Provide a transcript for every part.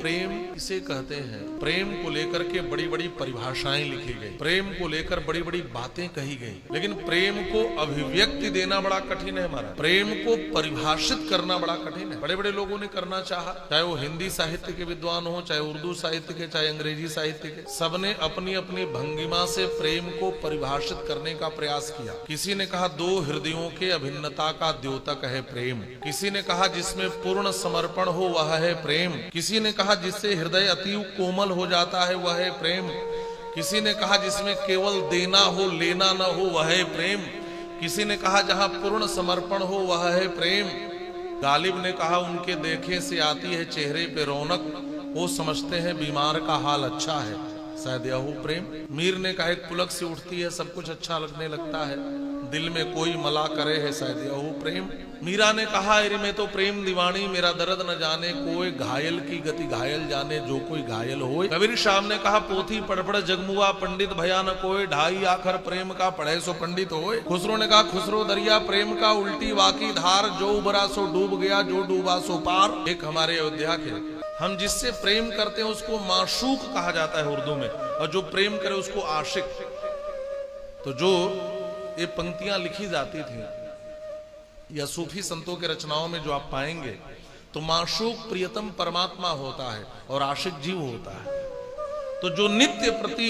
प्रेम इसे कहते हैं। प्रेम को लेकर के बड़ी बड़ी परिभाषाएं लिखी गई, प्रेम को लेकर बड़ी बड़ी बातें कही गई, लेकिन प्रेम को अभिव्यक्ति देना बड़ा कठिन है। हमारा प्रेम को परिभाषित करना बड़ा कठिन है। बड़े बड़े लोगों ने करना चाहा, चाहे वो हिंदी साहित्य के विद्वान हो, चाहे उर्दू साहित्य के, चाहे अंग्रेजी साहित्य के, सबने अपनी अपनी भंगिमा से प्रेम को परिभाषित करने का प्रयास किया। किसी ने कहा दो हृदयों के अभिन्नता का द्योतक है प्रेम, किसी ने कहा जिसमें पूर्ण समर्पण हो वह है प्रेम, किसी ने कहा जिससे हृदय अति कोमल हो जाता है वह है प्रेम, किसी ने कहा जिसमें केवल देना हो लेना न हो वह है प्रेम, किसी ने कहा जहां पूर्ण समर्पण हो वह है प्रेम। गालिब ने कहा उनके देखे से आती है चेहरे पे रौनक, वो समझते हैं बीमार का हाल अच्छा है, शायद यह हो प्रेम। मीर ने कहा एक पुलक से उठती है सब कुछ अच्छा लगने लगता है, दिल में कोई मला करे है, शायद यह हो प्रेम। मीरा ने कहा अरे मैं तो प्रेम दीवानी, मेरा दर्द न जाने कोई, घायल की गति घायल जाने जो कोई घायल होए। कबीर साहब ने कहा पोथी पढ़ पढ़ जगमुआ पंडित भया न कोई, ढाई आखर प्रेम का पढ़े सो पंडित होए। खुसरो ने कहा खुसरो दरिया प्रेम का उल्टी वाकी धार, जो उबरा सो डूब गया जो डूबा सो पार। एक हमारे अयोध्या के, हम जिससे प्रेम करते हैं उसको माशूक कहा जाता है उर्दू में, और जो प्रेम करे उसको आशिक। तो जो ये पंक्तियां लिखी जाती थी या सूफी संतों के रचनाओं में जो आप पाएंगे, तो माशूक प्रियतम परमात्मा होता है और आशिक जीव होता है। तो जो नित्य प्रति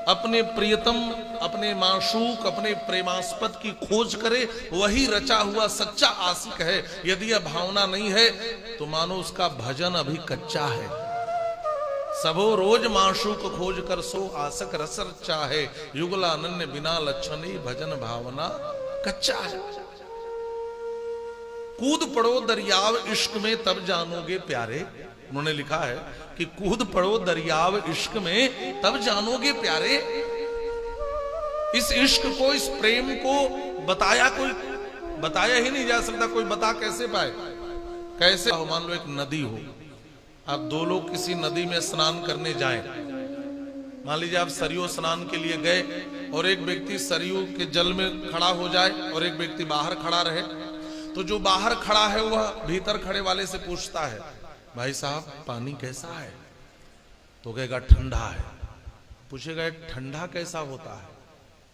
अपने प्रियतम, अपने माशूक, अपने प्रेमास्पद की खोज करे वही रचा हुआ सच्चा आशिक है। यदि यह भावना नहीं है तो मानो उसका भजन अभी कच्चा है। सबो रोज माशूक खोज कर सो आसक रसर चाहे, युगला अनन्य बिना लक्षणी भजन भावना कच्चा है। कूद पड़ो दरियाव इश्क में तब जानोगे प्यारे, उन्होंने लिखा है कि कूद पड़ो दरियाव इश्क में तब जानोगे प्यारे। इस इश्क को, इस प्रेम को बताया ही नहीं जा सकता, कोई बता कैसे पाए। कैसे मान लो एक नदी हो, आप दो लोग किसी नदी में स्नान करने जाएं, मान लीजिए आप सरयू स्नान के लिए गए और एक व्यक्ति सरयू के जल में खड़ा हो जाए और एक व्यक्ति बाहर खड़ा रहे, तो जो बाहर खड़ा है वह भीतर खड़े वाले से पूछता है भाई साहब पानी कैसा है, तो कहेगा ठंडा है। पूछेगा ठंडा कैसा होता है,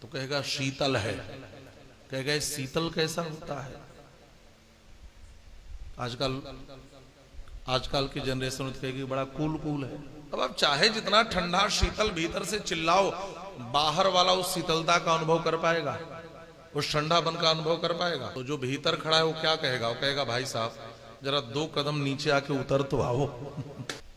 तो कहेगा शीतल है। कहेगा शीतल कैसा होता है। आजकल की जनरेशन कहेगी बड़ा कूल है। अब आप चाहे जितना ठंडा शीतल भीतर से चिल्लाओ, बाहर वाला उस शीतलता का अनुभव कर पाएगा, उस ठंडापन का अनुभव कर पाएगा। तो जो भीतर खड़ा है वो क्या कहेगा, वो कहेगा भाई साहब जरा 2 कदम नीचे आके उतर तो आओ,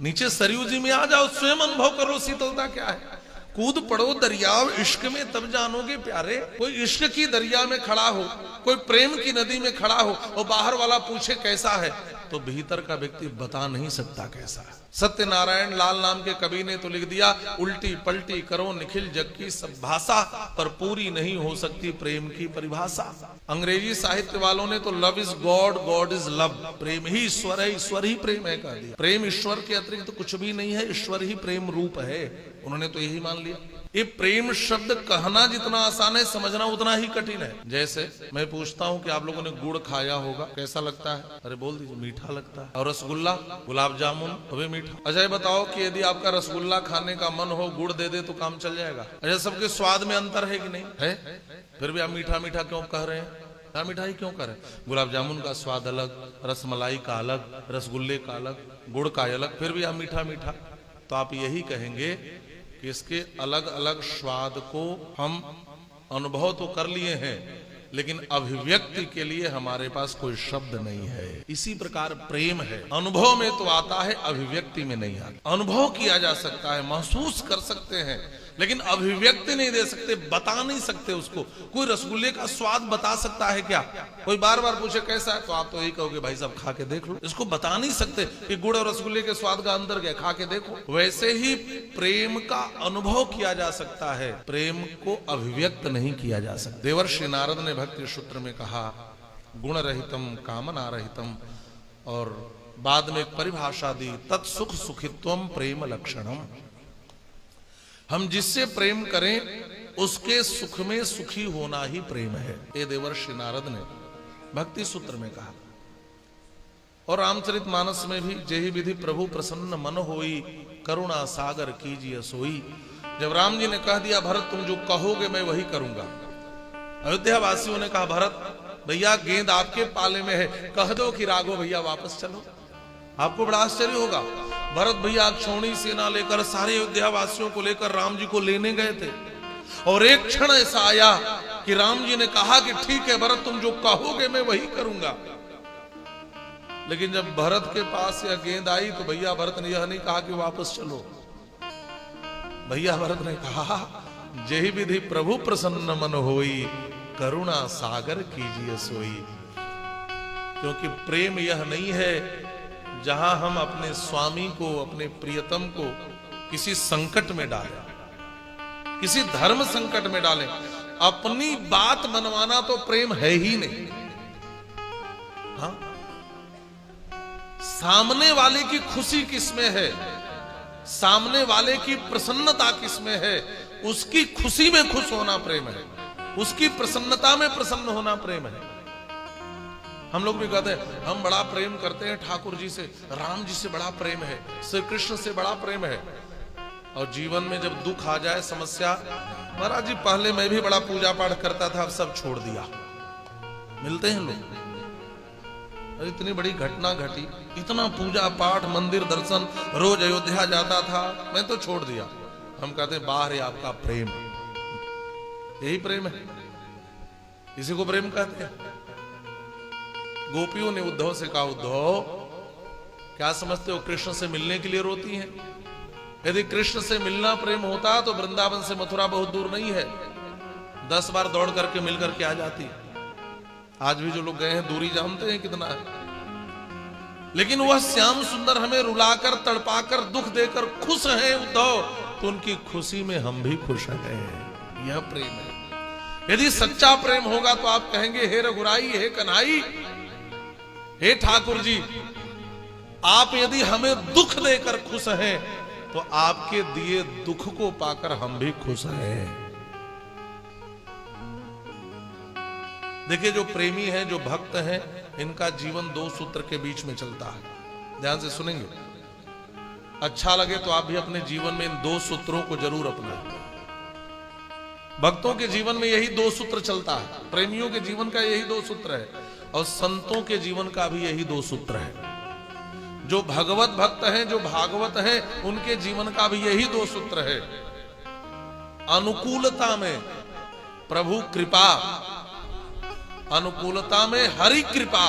नीचे सरयू जी में आ जाओ, स्वयं अनुभव करो शीतलता क्या है। कूद पड़ो दरियाव इश्क में तब जानोगे प्यारे। कोई इश्क की दरिया में खड़ा हो, कोई प्रेम की नदी में खड़ा हो और बाहर वाला पूछे कैसा है, तो भीतर का व्यक्ति बता नहीं सकता कैसा है। सत्यनारायण लाल नाम के कवि ने तो लिख दिया उल्टी पलटी करो निखिल जग की सब भाषा, पर पूरी नहीं हो सकती प्रेम की परिभाषा। अंग्रेजी साहित्य वालों ने तो love is god, god is love, प्रेम ही ईश्वर है, ईश्वर ही प्रेम है कह दिया। प्रेम ईश्वर के अतिरिक्त तो कुछ भी नहीं है, ईश्वर ही प्रेम रूप है, उन्होंने तो यही मान लिया। ये प्रेम शब्द कहना जितना आसान है समझना उतना ही कठिन है। जैसे मैं पूछता हूँ कि आप लोगों ने गुड़ खाया होगा, कैसा लगता है, अरे बोल दीजिए मीठा लगता है। और रसगुल्ला, गुलाब जामुन वो मीठा। अच्छा बताओ कि यदि आपका रसगुल्ला खाने का मन हो, गुड़ दे दे तो काम चल जाएगा। अच्छा सबके स्वाद में अंतर है कि नहीं है, फिर भी आप मीठा मीठा क्यों कह रहे हैं, मिठाई क्यों करें। गुलाब जामुन का स्वाद अलग, रसमलाई का अलग, रसगुल्ले का अलग, गुड़ का अलग, फिर भी आप मीठा मीठा। तो आप यही कहेंगे कि इसके अलग अलग स्वाद को हम अनुभव तो कर लिए हैं, लेकिन अभिव्यक्ति के लिए हमारे पास कोई शब्द नहीं है। इसी प्रकार प्रेम है, अनुभव में तो आता है, अभिव्यक्ति में नहीं आता। अनुभव किया जा सकता है, महसूस कर सकते हैं, लेकिन अभिव्यक्ति नहीं दे सकते, बता नहीं सकते उसको। कोई रसगुल्ले का स्वाद बता सकता है क्या, कोई बार बार पूछे कैसा है तो आप तो यही कहोगे भाई साहब खा के देख लो। इसको बता नहीं सकते कि गुड़ और रसगुल्ले के स्वाद का अंतर क्या, खा के देखो। वैसे ही प्रेम का अनुभव किया जा सकता है, प्रेम को अभिव्यक्त नहीं किया जा सकता। देवर्षि नारद ने भक्ति सूत्र में कहा गुण रहितम कामना रहितम, और बाद में एक परिभाषा दी तत्सुख सुखित्वम प्रेम लक्षणम। हम जिससे प्रेम करें उसके सुख में सुखी होना ही प्रेम है, ये देवर्षि नारद ने भक्ति सूत्र में कहा। और रामचरितमानस में भी जेहि विधि प्रभु प्रसन्न मन होई करुणा सागर कीजिए सोई। जब राम जी ने कह दिया भरत तुम जो कहोगे मैं वही करूंगा, अयोध्या वासियों ने कहा भरत भैया गेंद आपके पाले में है, कह दो कि राघव भैया वापस चलो। आपको बड़ा आश्चर्य होगा, भरत भैया क्षौणी सेना लेकर सारे अयोध्या वासियों को लेकर राम जी को लेने गए थे, और एक क्षण ऐसा आया कि राम जी ने कहा कि ठीक है भरत तुम जो कहोगे मैं वही करूंगा। लेकिन जब भरत के पास यह गेंद आई तो भैया भरत ने यह नहीं कहा कि वापस चलो, भैया भरत ने कहा जेहि विधि प्रभु प्रसन्न मन होई करुणा सागर कीजिए सोई। क्योंकि प्रेम यह नहीं है जहां हम अपने स्वामी को, अपने प्रियतम को किसी संकट में डालें, किसी धर्म संकट में डालें। अपनी बात मनवाना तो प्रेम है ही नहीं। हाँ? सामने वाले की खुशी किसमें है, सामने वाले की प्रसन्नता किसमें है, उसकी खुशी में खुश होना प्रेम है, उसकी प्रसन्नता में प्रसन्न होना प्रेम है। हम लोग भी कहते हैं हम बड़ा प्रेम करते हैं ठाकुर जी से, राम जी से बड़ा प्रेम है, श्री कृष्ण से बड़ा प्रेम है, और जीवन में जब दुख आ जाए, समस्या, महाराज जी पहले मैं भी बड़ा पूजा पाठ करता था, अब सब छोड़ दिया। मिलते हैं लोग, इतनी बड़ी घटना घटी, इतना पूजा पाठ मंदिर दर्शन रोज अयोध्या जाता था, मैं तो छोड़ दिया। हम कहते हैं बाहर है आपका प्रेम, यही प्रेम है, इसी को प्रेम कहते हैं। गोपियों ने उद्धव से कहा उद्धव क्या समझते हो कृष्ण से मिलने के लिए रोती हैं? यदि कृष्ण से मिलना प्रेम होता तो वृंदावन से मथुरा बहुत दूर नहीं है, 10 बार दौड़ करके मिल करके आ जाती। आज भी जो लोग गए हैं दूरी जानते हैं कितना है, लेकिन वह श्याम सुंदर हमें रुलाकर तड़पाकर दुख देकर खुश हैं उद्धव, तो उनकी खुशी में हम भी खुश हैं। यह प्रेम है। यदि सच्चा प्रेम होगा तो आप कहेंगे हे रघुराई, हे कन्हाई, हे ठाकुर जी, आप यदि हमें दुख देकर खुश हैं तो आपके दिए दुख को पाकर हम भी खुश हैं। देखिए जो प्रेमी हैं, जो भक्त हैं, इनका जीवन 2 सूत्र के बीच में चलता है। ध्यान से सुनेंगे, अच्छा लगे तो आप भी अपने जीवन में इन 2 सूत्रों को जरूर अपनाएं। भक्तों के जीवन में यही 2 सूत्र चलता है, प्रेमियों के जीवन का यही 2 सूत्र है, और संतों के जीवन का भी यही 2 सूत्र है। जो भगवत भक्त हैं, जो भागवत हैं, उनके जीवन का भी यही 2 सूत्र है। अनुकूलता में प्रभु कृपा, अनुकूलता में हरि कृपा,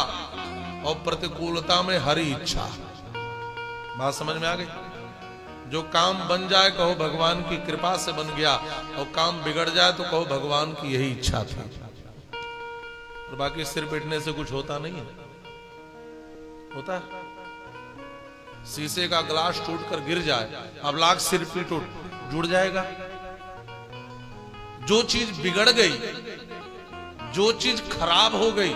और प्रतिकूलता में हरि इच्छा। बात समझ में आ गई? जो काम बन जाए कहो भगवान की कृपा से बन गया, और काम बिगड़ जाए तो कहो भगवान की यही इच्छा थी। और बाकी सिर पीटने से कुछ होता नहीं है। होता है शीशे का ग्लास टूटकर गिर जाए, अब लाख सिर पीटो जुड़ जाएगा। जो चीज बिगड़ गई, जो चीज खराब हो गई,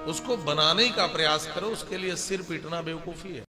उसको बनाने का प्रयास करो, उसके लिए सिर पीटना बेवकूफी है।